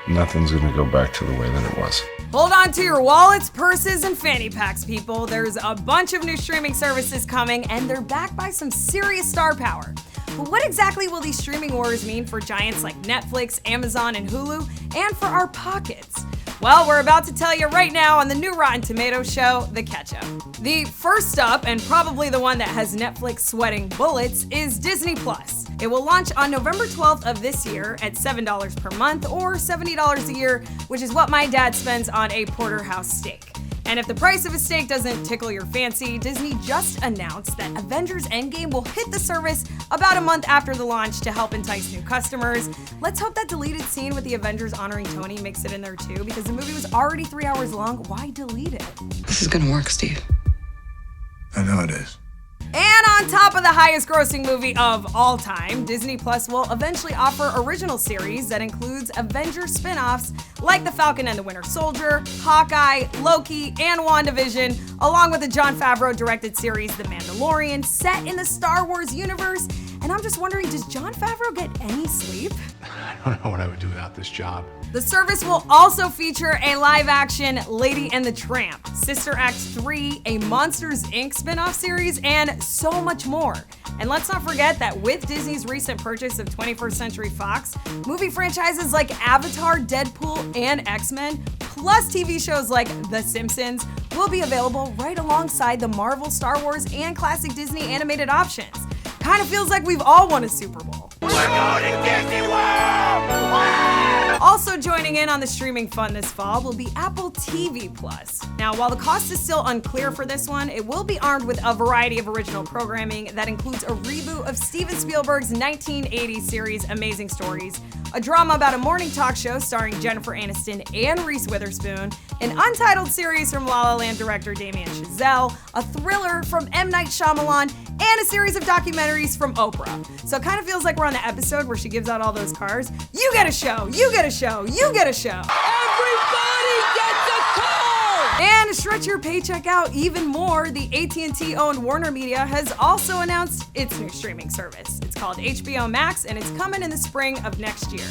Nothing's gonna go back to the way that it was. Hold on to your wallets, purses, and fanny packs, people. There's a bunch of new streaming services coming, and they're backed by some serious star power. But what exactly will these streaming wars mean for giants like Netflix, Amazon, and Hulu, and for our pockets? Well, we're about to tell you right now on the new Rotten Tomatoes show, The Catch-Up. The first up, and probably the one that has Netflix sweating bullets, is Disney+. It will launch on November 12th of this year at $7 per month or $70 a year, which is what my dad spends on a porterhouse steak. And if the price of a steak doesn't tickle your fancy, Disney just announced that Avengers Endgame will hit the service about a month after the launch to help entice new customers. Let's hope that deleted scene with the Avengers honoring Tony makes it in there too, because the movie was already 3 hours long. Why delete it? This is gonna work, Steve. I know it is. And on top of the highest grossing movie of all time, Disney Plus will eventually offer original series that includes Avengers spin-offs like The Falcon and the Winter Soldier, Hawkeye, Loki, and WandaVision, along with the Jon Favreau directed series The Mandalorian, set in the Star Wars universe. And I'm just wondering, does Jon Favreau get any sleep? I don't know what I would do without this job. The service will also feature a live-action Lady and the Tramp, Sister Act 3, a Monsters, Inc. spin-off series, and so much more. And let's not forget that with Disney's recent purchase of 21st Century Fox, movie franchises like Avatar, Deadpool, and X-Men, plus TV shows like The Simpsons, will be available right alongside the Marvel, Star Wars, and classic Disney animated options. Kind of feels like we've all won a Super Bowl. We're going to Disney World! Also joining in on the streaming fun this fall will be Apple TV+. Now, while the cost is still unclear for this one, it will be armed with a variety of original programming that includes a reboot of Steven Spielberg's 1980s series Amazing Stories, a drama about a morning talk show starring Jennifer Aniston and Reese Witherspoon, an untitled series from La La Land director Damien Chazelle, a thriller from M. Night Shyamalan, and a series of documentaries from Oprah. So it kind of feels like we're on the episode where she gives out all those cars. You get a show, you get a show, you get a show. Everybody gets a car! And to stretch your paycheck out even more, the AT&T-owned Warner Media has also announced its new streaming service. It's called HBO Max, and it's coming in the spring of next year.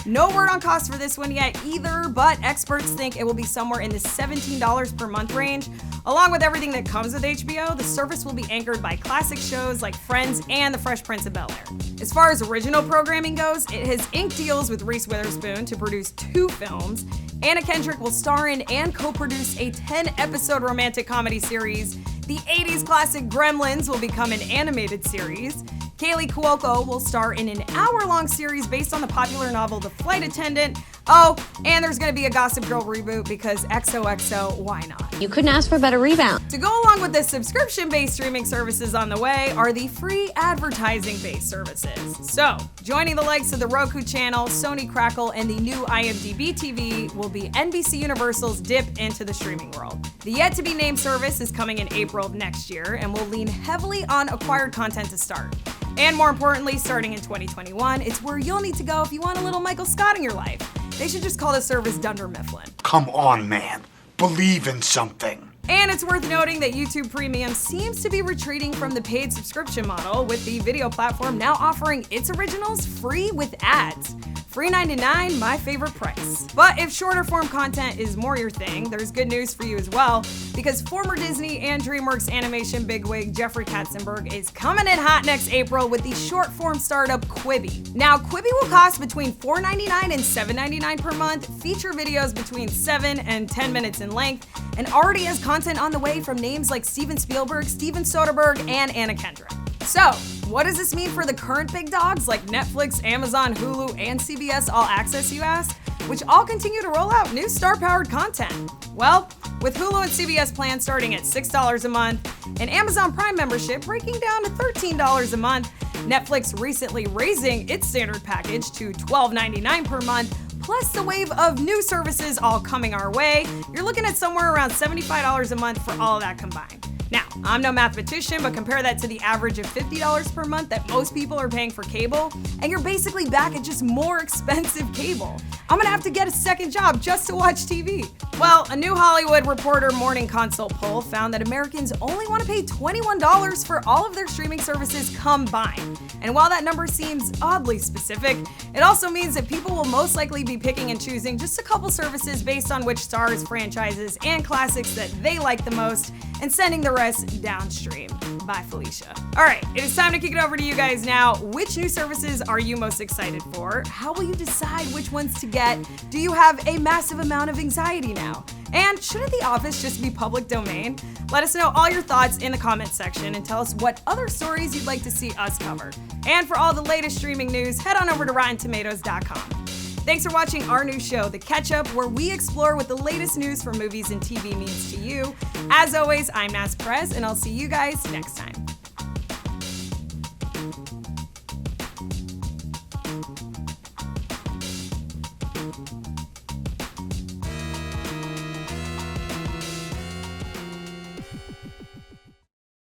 No word on cost for this one yet either, but experts think it will be somewhere in the $17 per month range. Along with everything that comes with HBO, the service will be anchored by classic shows like Friends and The Fresh Prince of Bel-Air. As far as original programming goes, it has inked deals with Reese Witherspoon to produce 2 films. Anna Kendrick will star in and co-produce a 10-episode romantic comedy series. The 80s classic Gremlins will become an animated series. Kaylee Cuoco will star in an hour-long series based on the popular novel The Flight Attendant. Oh, and there's gonna be a Gossip Girl reboot because XOXO, why not? You couldn't ask for a better rebound. To go along with the subscription-based streaming services on the way are the free advertising-based services. So, joining the likes of the Roku channel, Sony Crackle, and the new IMDb TV will be NBC Universal's dip into the streaming world. The yet-to-be-named service is coming in April of next year and will lean heavily on acquired content to start. And more importantly, starting in 2021, it's where you'll need to go if you want a little Michael Scott in your life. They should just call the service Dunder Mifflin. Come on, man. Believe in something. And it's worth noting that YouTube Premium seems to be retreating from the paid subscription model, with the video platform now offering its originals free with ads. Free $9.99, my favorite price. But if shorter form content is more your thing, there's good news for you as well, because former Disney and DreamWorks animation bigwig Jeffrey Katzenberg is coming in hot next April with the short form startup Quibi. Now, Quibi will cost between $4.99 and $7.99 per month, feature videos between 7 and 10 minutes in length, and already has content on the way from names like Steven Spielberg, Steven Soderbergh, and Anna Kendrick. So, what does this mean for the current big dogs like Netflix, Amazon, Hulu, and CBS All Access, you ask? Which all continue to roll out new star-powered content. Well, with Hulu and CBS plans starting at $6 a month, and Amazon Prime membership breaking down to $13 a month, Netflix recently raising its standard package to $12.99 per month, plus the wave of new services all coming our way, you're looking at somewhere around $75 a month for all of that combined. Now, I'm no mathematician, but compare that to the average of $50 per month that most people are paying for cable, and you're basically back at just more expensive cable. I'm gonna have to get a second job just to watch TV. Well, a new Hollywood Reporter morning consult poll found that Americans only want to pay $21 for all of their streaming services combined. And while that number seems oddly specific, it also means that people will most likely be picking and choosing just a couple services based on which stars, franchises, and classics that they like the most, and sending the rest downstream. Bye, Felicia. All right, it is time to kick it over to you guys now. Which new services are you most excited for? How will you decide which ones to get? Do you have a massive amount of anxiety now? And shouldn't The Office just be public domain? Let us know all your thoughts in the comments section and tell us what other stories you'd like to see us cover. And for all the latest streaming news, head on over to RottenTomatoes.com. Thanks for watching our new show, The Catch-Up, where we explore what the latest news for movies and TV means to you. As always, I'm Naz Perez, and I'll see you guys next time.